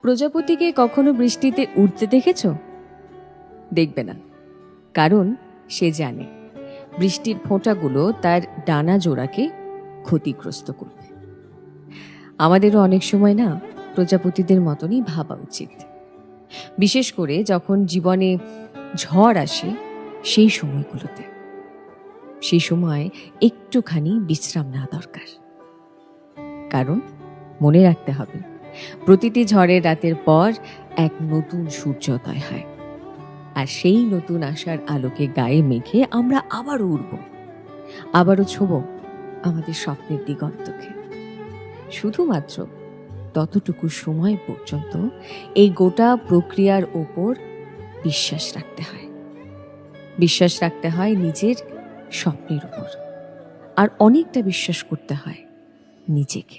প্রজাপতিকে কখনো বৃষ্টিতে উড়তে দেখেছ? দেখবে না, কারণ সে জানে বৃষ্টির ফোঁটাগুলো তার ডানা জোড়াকে ক্ষতিগ্রস্ত করবে। আমাদেরও অনেক সময় না প্রজাপতিদের মতনই ভাবা উচিত, বিশেষ করে যখন জীবনে ঝড় আসে সেই সময়গুলোতে। সেই সময় একটুখানি বিশ্রাম নেওয়া দরকার, কারণ মনে রাখতে হবে প্রতিটি ঝড়ের রাতের পর এক নতুন সূর্যোদয় হয়, আর সেই নতুন আশার আলোকে গায়ে মেখে আমরা আবারও উড়ব, আবারও ছোঁব আমাদের স্বপ্নের দিগন্তকে। শুধুমাত্র ততটুকু সময় পর্যন্ত এই গোটা প্রক্রিয়ার ওপর বিশ্বাস রাখতে হয়। বিশ্বাস রাখতে হয় নিজের স্বপ্নের উপর, আর অনেকটা বিশ্বাস করতে হয় নিজেকে।